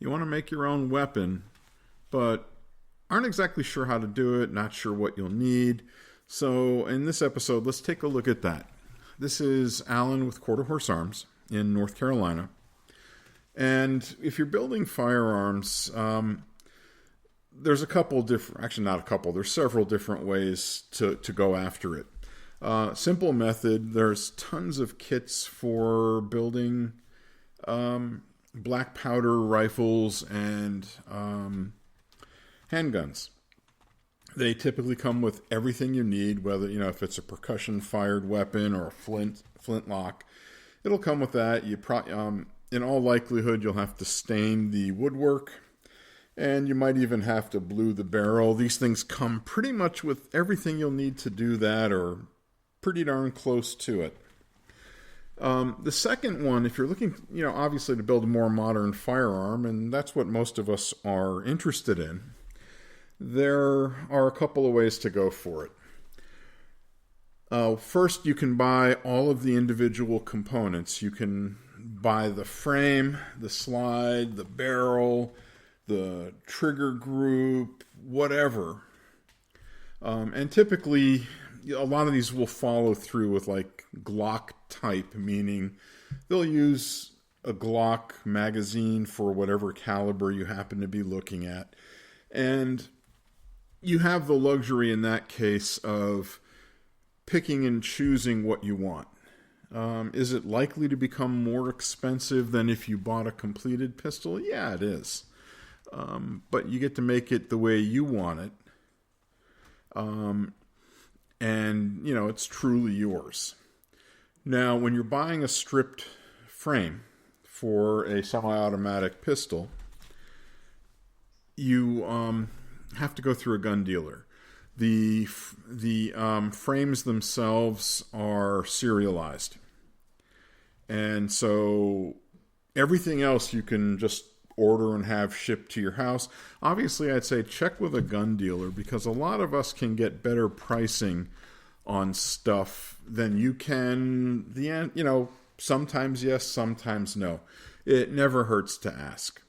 You want to make your own weapon, but aren't exactly sure how to do it, not sure what you'll need. So in this episode, let's take a look at that. This is Alan with Quarter Horse Arms in North Carolina. And if you're building firearms, there's a couple different, actually not a couple, there's several different ways to go after it. Simple method, there's tons of kits for building black powder rifles and handguns. They typically come with everything you need, whether, if it's a percussion fired weapon or a flintlock, it'll come with that. In all likelihood, you'll have to stain the woodwork, and you might even have to blue the barrel. These things come pretty much with everything you'll need to do that, or pretty darn close to it. The second one, if you're looking, obviously to build a more modern firearm, and that's what most of us are interested in, there are a couple of ways to go for it. First, you can buy all of the individual components. You can buy the frame, the slide, the barrel, the trigger group, whatever. And typically, a lot of these will follow through with like Glock type, meaning they'll use a Glock magazine for whatever caliber you happen to be looking at. And you have the luxury in that case of picking and choosing what you want. Is it likely to become more expensive than if you bought a completed pistol? Yeah, it is. But you get to make it the way you want it. And, it's truly yours. Now, when you're buying a stripped frame for a semi-automatic pistol, you have to go through a gun dealer. The frames themselves are serialized. And so everything else you can just order and have shipped to your house. Obviously, I'd say check with a gun dealer, because a lot of us can get better pricing on stuff than you can. Sometimes yes, sometimes no. It never hurts to ask.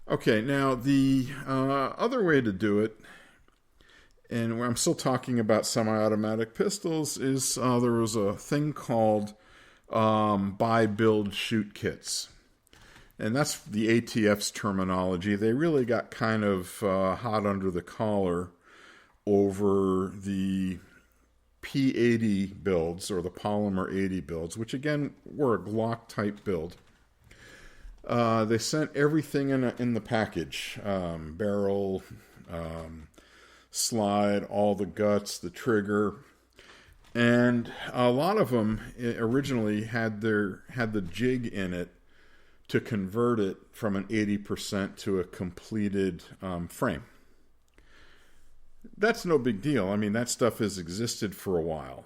Okay, now the other way to do it, and I'm still talking about semi-automatic pistols, is there was a thing called buy, build, shoot kits. And that's the ATF's terminology. They really got kind of hot under the collar over the P80 builds, or the Polymer 80 builds, which again were a Glock type build. They sent everything in the package. Barrel, slide, all the guts, the trigger. And a lot of them originally had the jig in it to convert it from an 80% to a completed frame. That's no big deal. I mean, that stuff has existed for a while.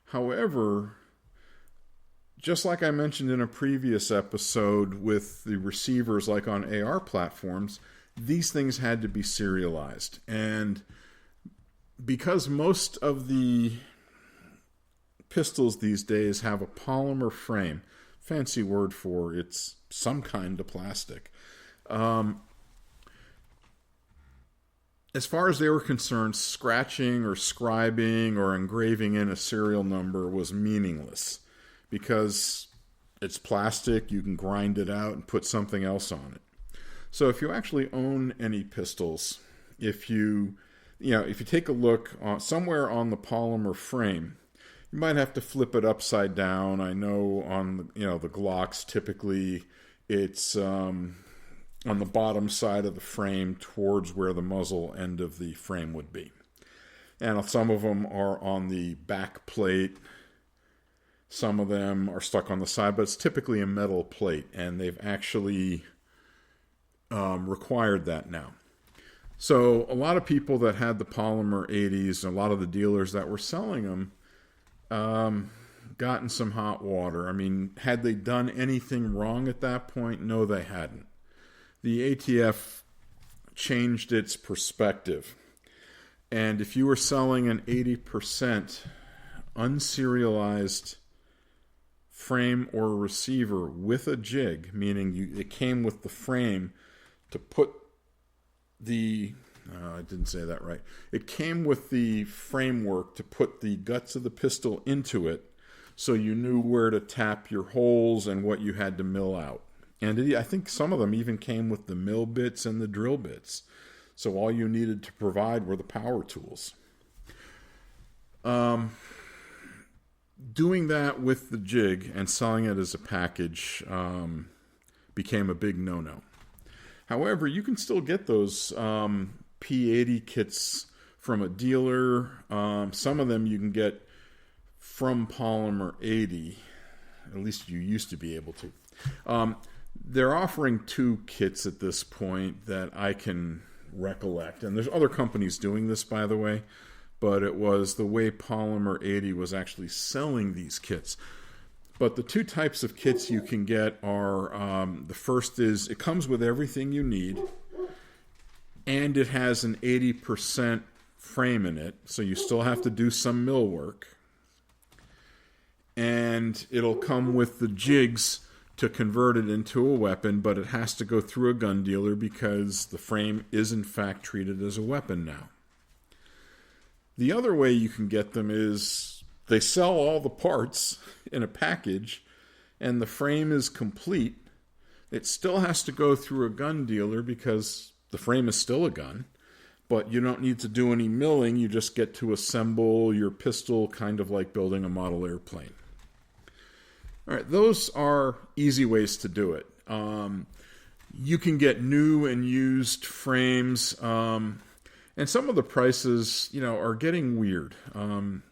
However, just like I mentioned in a previous episode with the receivers like on AR platforms, these things had to be serialized. And because most of the pistols these days have a polymer frame, fancy word for it's some kind of plastic. As far as they were concerned, scratching or scribing or engraving in a serial number was meaningless, because it's plastic, you can grind it out and put something else on it. So if you actually own any pistols, if you take a look somewhere on the polymer frame, you might have to flip it upside down. I know on the Glocks, typically it's on the bottom side of the frame towards where the muzzle end of the frame would be. And some of them are on the back plate. Some of them are stuck on the side, but it's typically a metal plate, and they've actually required that now. So a lot of people that had the Polymer 80s, and a lot of the dealers that were selling them, got in some hot water. I mean, had they done anything wrong at that point? No, they hadn't. The ATF changed its perspective. And if you were selling an 80% unserialized frame or receiver with a jig, meaning it came with the frame to put the... I didn't say that right. It came with the framework to put the guts of the pistol into it, so you knew where to tap your holes and what you had to mill out. And I think some of them even came with the mill bits and the drill bits. So all you needed to provide were the power tools. Doing that with the jig and selling it as a package became a big no-no. However, you can still get those P80 kits from a dealer. Some of them you can get from Polymer 80. At least you used to be able to. They're offering 2 kits at this point that I can recollect. And there's other companies doing this, by the way. But it was the way Polymer 80 was actually selling these kits. But the 2 types of kits you can get are, the first is it comes with everything you need, and it has an 80% frame in it, so you still have to do some mill work. And it'll come with the jigs to convert it into a weapon, but it has to go through a gun dealer because the frame is in fact treated as a weapon now. The other way you can get them is they sell all the parts in a package and the frame is complete. It still has to go through a gun dealer because the frame is still a gun, but you don't need to do any milling. You just get to assemble your pistol kind of like building a model airplane. All right, those are easy ways to do it. You can get new and used frames, and some of the prices, are getting weird. Gun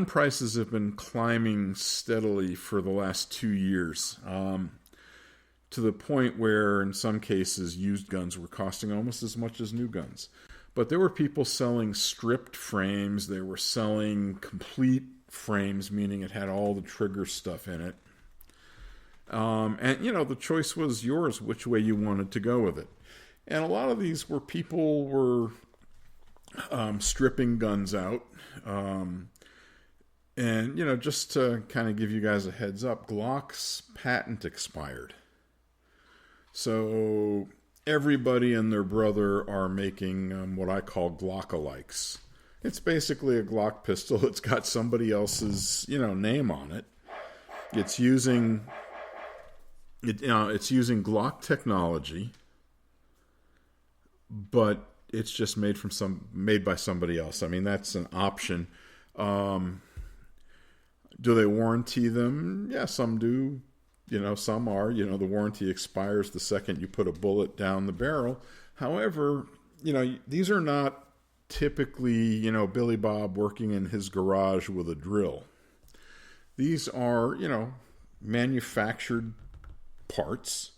prices have been climbing steadily for the last 2 years, to the point where, in some cases, used guns were costing almost as much as new guns. But there were people selling stripped frames. They were selling complete frames, meaning it had all the trigger stuff in it. And the choice was yours, which way you wanted to go with it. And a lot of these were people were stripping guns out. And, just to kind of give you guys a heads up, Glock's patent expired. So everybody and their brother are making what I call Glock-alikes. It's basically a Glock pistol. It's got somebody else's, name on it. It's using Glock technology, but it's just made by somebody else. I mean, that's an option. Do they warranty them? Yeah, some do. Some are. The warranty expires the second you put a bullet down the barrel. However, these are not typically, Billy Bob working in his garage with a drill. These are, manufactured parts,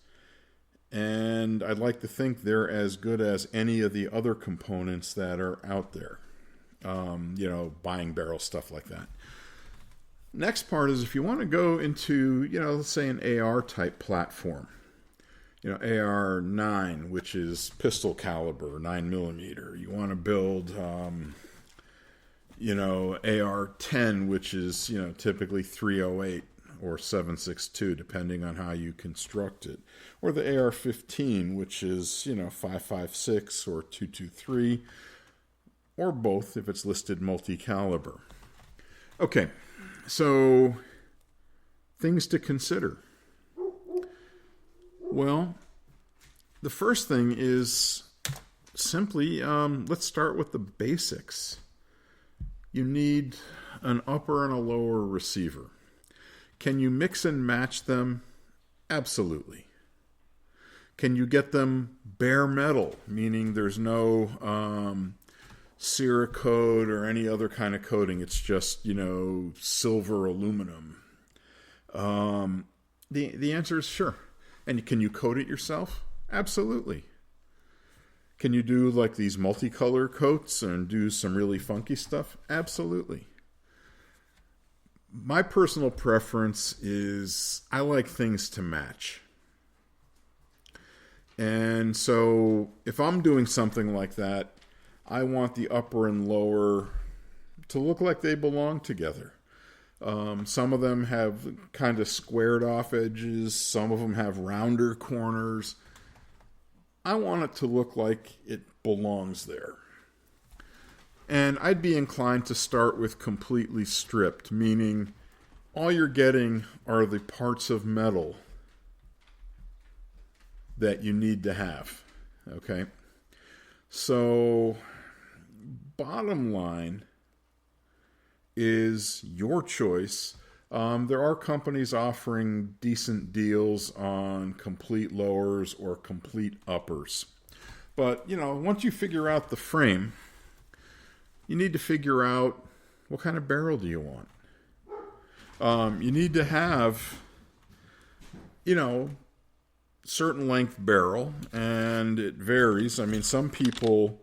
and I'd like to think they're as good as any of the other components that are out there. Buying barrel stuff like that. Next part is if you want to go into, let's say an AR type platform. AR-9, which is pistol caliber, 9mm. You want to build, AR-10, which is, typically 308 or 7.62, depending on how you construct it. Or the AR-15, which is, 5.56 or 223, or both if it's listed multi-caliber. Okay, so things to consider. Well, the first thing is simply, let's start with the basics. You need an upper and a lower receiver. Can you mix and match them? Absolutely. Can you get them bare metal, meaning there's no Cerakote or any other kind of coating? It's just, silver aluminum. The answer is sure. And can you coat it yourself? Absolutely. Can you do like these multicolor coats and do some really funky stuff? Absolutely. My personal preference is I like things to match. And so if I'm doing something like that, I want the upper and lower to look like they belong together. Some of them have kind of squared off edges. Some of them have rounder corners. I want it to look like it belongs there. And I'd be inclined to start with completely stripped, meaning all you're getting are the parts of metal that you need to have. Okay? So, bottom line is your choice. There are companies offering decent deals on complete lowers or complete uppers. But, once you figure out the frame, you need to figure out what kind of barrel do you want. You need to have, certain length barrel, and it varies. I mean, some people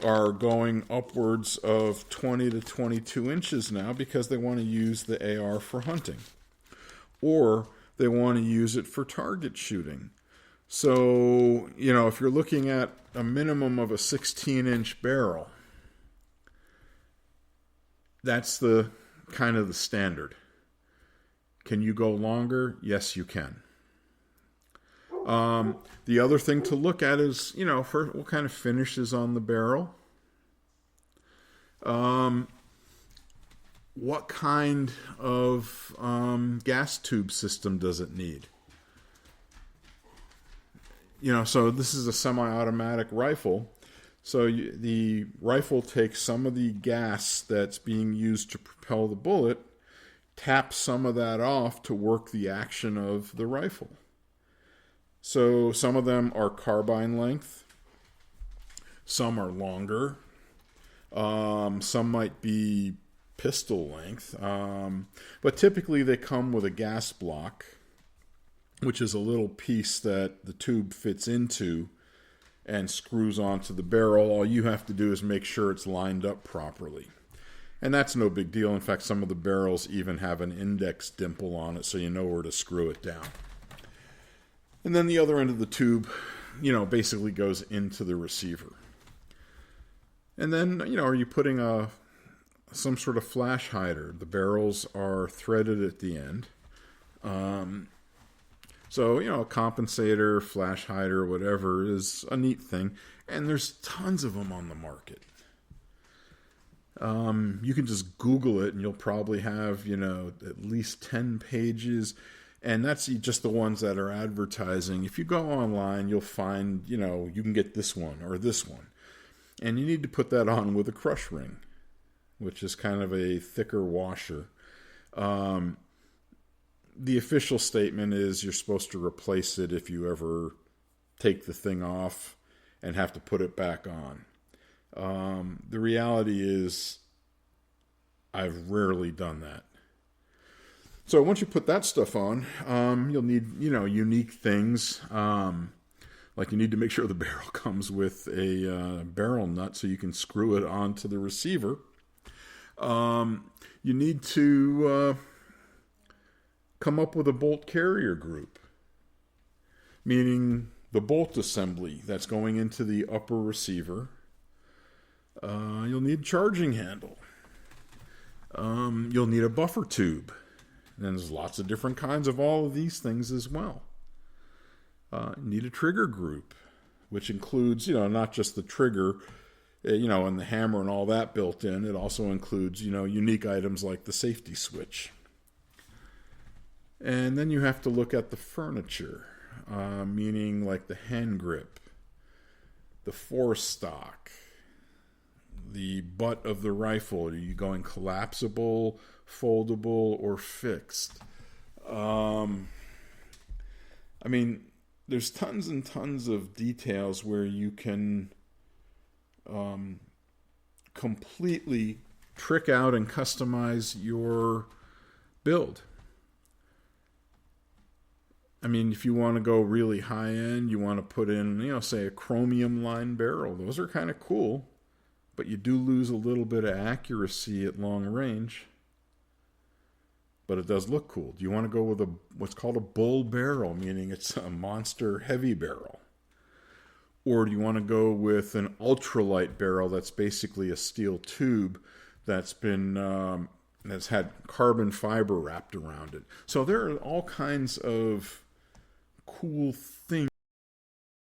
are going upwards of 20 to 22 inches now because they want to use the AR for hunting, or they want to use it for target shooting. So, if you're looking at a minimum of a 16-inch barrel, that's the kind of the standard. Can you go longer? Yes, you can. The other thing to look at is, first, what kind of finish is on the barrel? What kind of gas tube system does it need? So this is a semi-automatic rifle. So the rifle takes some of the gas that's being used to propel the bullet, taps some of that off to work the action of the rifle. So some of them are carbine length, some are longer, some might be pistol length, but typically they come with a gas block, which is a little piece that the tube fits into and screws onto the barrel. All you have to do is make sure it's lined up properly. And that's no big deal. In fact, some of the barrels even have an index dimple on it so you know where to screw it down. And then the other end of the tube, basically goes into the receiver. And then, are you putting some sort of flash hider? The barrels are threaded at the end. So, a compensator, flash hider, whatever, is a neat thing. And there's tons of them on the market. You can just Google it and you'll probably have, at least 10 pages. And that's just the ones that are advertising. If you go online, you'll find, you can get this one or this one. And you need to put that on with a crush ring, which is kind of a thicker washer. The official statement is you're supposed to replace it if you ever take the thing off and have to put it back on. The reality is I've rarely done that. So once you put that stuff on, you'll need, unique things. Like you need to make sure the barrel comes with a barrel nut so you can screw it onto the receiver. You need to come up with a bolt carrier group, meaning the bolt assembly that's going into the upper receiver. You'll need a charging handle. You'll need a buffer tube. And there's lots of different kinds of all of these things as well. You need a trigger group, which includes, not just the trigger, and the hammer and all that built in. It also includes, unique items like the safety switch. And then you have to look at the furniture, meaning like the hand grip, the forestock, the butt of the rifle. Are you going collapsible, foldable, or fixed? There's tons and tons of details where you can completely trick out and customize your build. If you want to go really high end, you want to put in, say a chromium line barrel. Those are kind of cool, but you do lose a little bit of accuracy at long range. But it does look cool. Do you want to go with what's called a bull barrel, meaning it's a monster heavy barrel? Or do you want to go with an ultralight barrel that's basically a steel tube that's been that's had carbon fiber wrapped around it. So there are all kinds of cool things